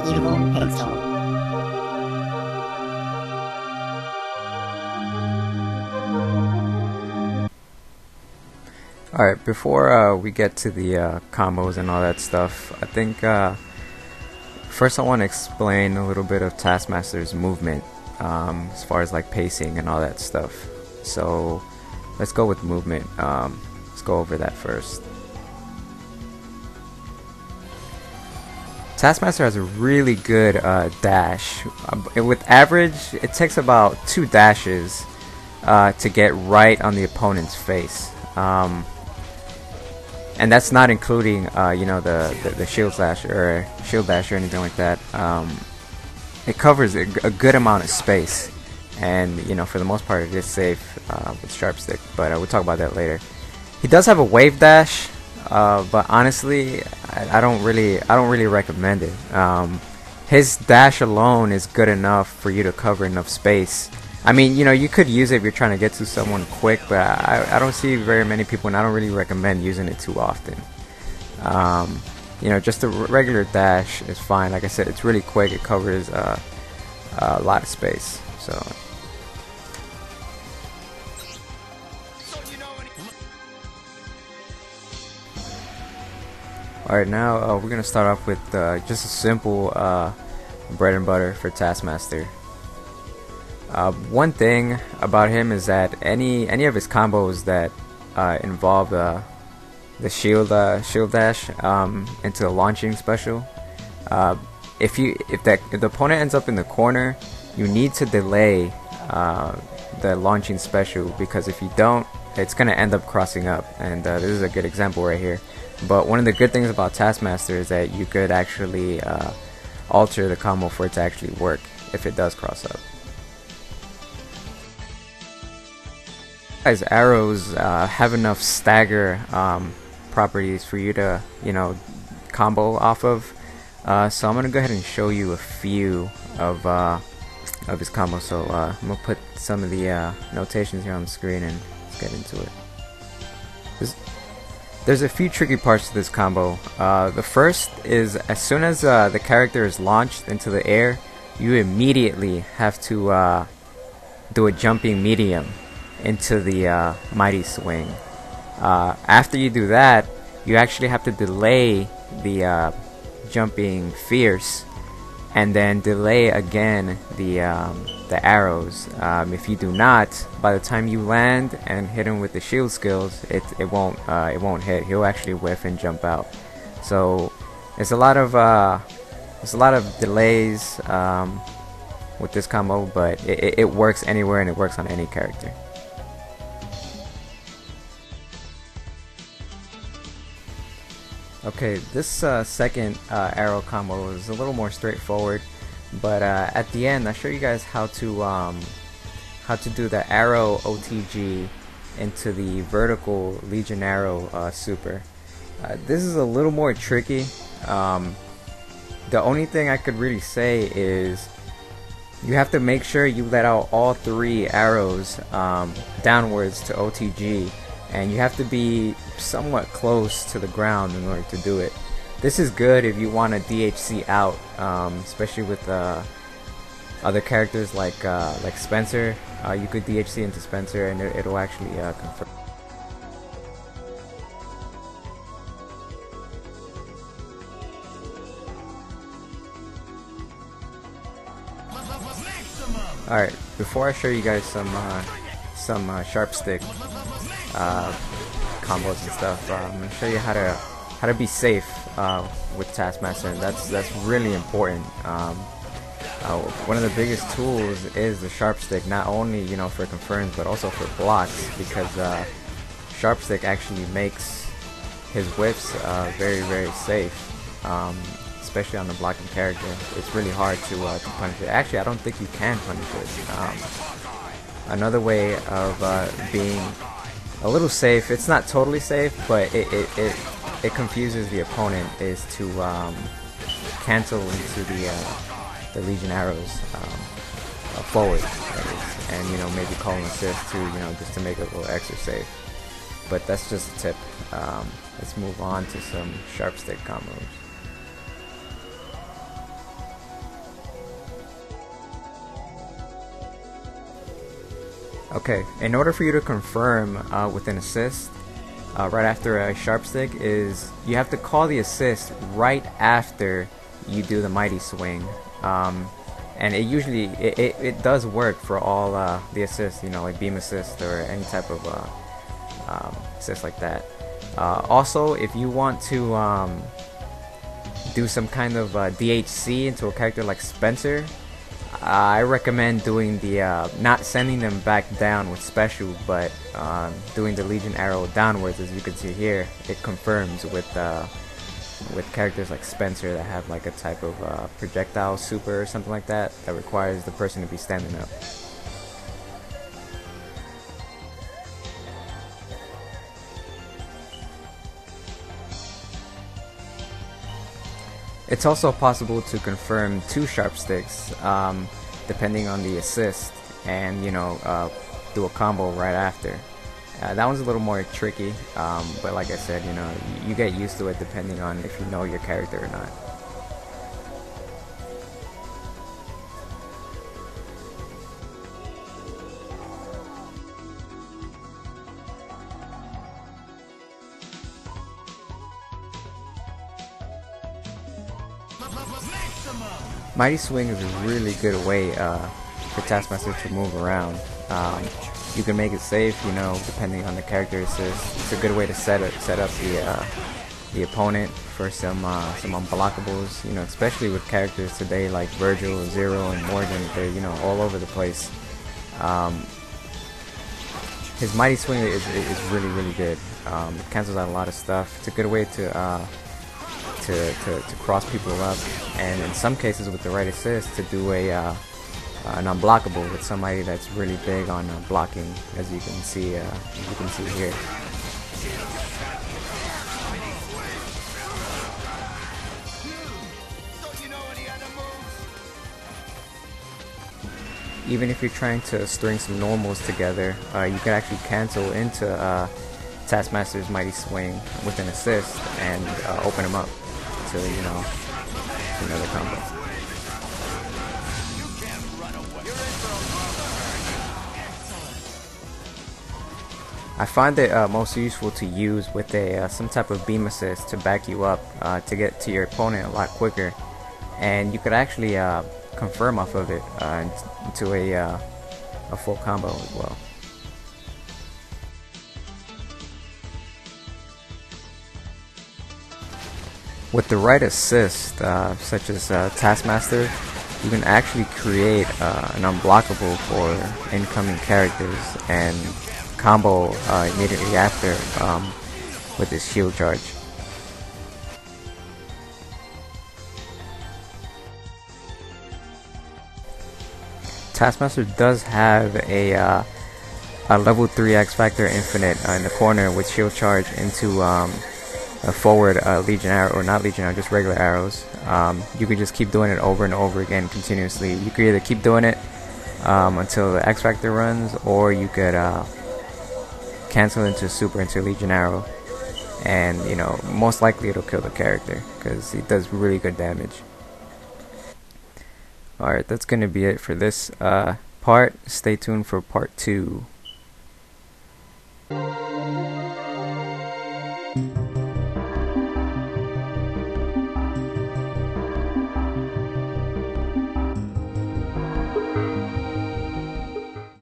beautiful pedestal. Alright, before we get to the combos and all that stuff, I think first I want to explain a little bit of Taskmaster's movement as far as like pacing and all that stuff. So let's go with movement. Let's go over that first. Taskmaster has a really good dash. With average, it takes about 2 dashes to get right on the opponent's face. And that's not including, you know, the shield dash or anything like that. It covers a good amount of space, and you know, for the most part, it is safe with sharp stick. But we'll talk about that later. He does have a wave dash, but honestly, I don't really recommend it. His dash alone is good enough for you to cover enough space. I mean, you know, you could use it if you're trying to get to someone quick, but I don't see very many people, and I don't really recommend using it too often. You know, just a regular dash is fine. Like I said, it's really quick. It covers a lot of space. So. Alright, now we're going to start off with just a simple bread and butter for Taskmaster. One thing about him is that any of his combos that involve the shield dash into the launching special, if the opponent ends up in the corner, you need to delay the launching special, because if you don't, it's gonna end up crossing up. And this is a good example right here. But one of the good things about Taskmaster is that you could actually alter the combo for it to actually work if it does cross up. Guys, arrows have enough stagger properties for you to, you know, combo off of. So I'm gonna go ahead and show you a few of his combos. So I'm gonna put some of the notations here on the screen and let's get into it. There's a few tricky parts to this combo. The first is, as soon as the character is launched into the air, you immediately have to do a jumping medium into the mighty swing. After you do that, you actually have to delay the jumping fierce, and then delay again the arrows. If you do not, by the time you land and hit him with the shield skills, it won't hit. He'll actually whiff and jump out. So there's a lot of delays with this combo, but it works anywhere and it works on any character. Okay, this second arrow combo is a little more straightforward, but at the end I show you guys how to do the arrow OTG into the vertical Legion arrow super. This is a little more tricky. The only thing I could really say is you have to make sure you let out all 3 arrows downwards to OTG, and you have to be somewhat close to the ground in order to do it. This is good if you want to DHC out, especially with other characters like Spencer. You could DHC into Spencer and it'll actually confirm. Alright, before I show you guys some sharp stick combos and stuff, I'm going to show you how to be safe with Taskmaster, and that's really important. One of the biggest tools is the sharp stick, not only, you know, for confirms but also for blocks, because sharp stick actually makes his whiffs very, very safe, especially on the blocking character. It's really hard to punish it. Actually, I don't think you can punish it. Another way of being a little safe, it's not totally safe, but it confuses the opponent, is to cancel into the Legion arrows forward, and you know, maybe call an assist to, you know, just to make it a little extra safe. But that's just a tip. Let's move on to some sharp stick combos. Okay, in order for you to confirm with an assist right after a sharp stick, is you have to call the assist right after you do the mighty swing. And it usually it does work for all the assists, you know, like beam assist or any type of assist like that. Also, if you want to do some kind of DHC into a character like Spencer, I recommend doing the not sending them back down with special, but doing the Legion arrow downwards. As you can see here, it confirms with characters like Spencer that have like a type of projectile super or something like that that requires the person to be standing up. It's also possible to confirm 2 sharp sticks, depending on the assist, and you know, do a combo right after. That one's a little more tricky, but like I said, you know, you get used to it depending on if you know your character or not. Mighty Swing is a really good way for Taskmaster to move around. You can make it safe, you know, depending on the character assist. It's a good way to set up the opponent for some unblockables. You know, especially with characters today like Virgil, Zero, and Morgan. They're, you know, all over the place. His Mighty Swing is really good. It cancels out a lot of stuff. It's a good way to cross people up, and in some cases with the right assist to do an unblockable with somebody that's really big on blocking, as you can see here. Even if you're trying to string some normals together, you can actually cancel into Taskmaster's Mighty Swing with an assist and open him up to, you know, another combo. I find it most useful to use with some type of beam assist to back you up to get to your opponent a lot quicker, and you could actually confirm off of it into a full combo as well. With the right assist, such as Taskmaster, you can actually create an unblockable for incoming characters and combo immediately after with his shield charge. Taskmaster does have a level 3 X Factor Infinite in the corner with shield charge into a forward Legion arrow, or not Legion arrow, just regular arrows. You could just keep doing it over and over again continuously. You could either keep doing it until the X Factor runs, or you could cancel into super into Legion arrow, and you know, most likely it'll kill the character because it does really good damage. Alright, that's gonna be it for this part. Stay tuned for part 2.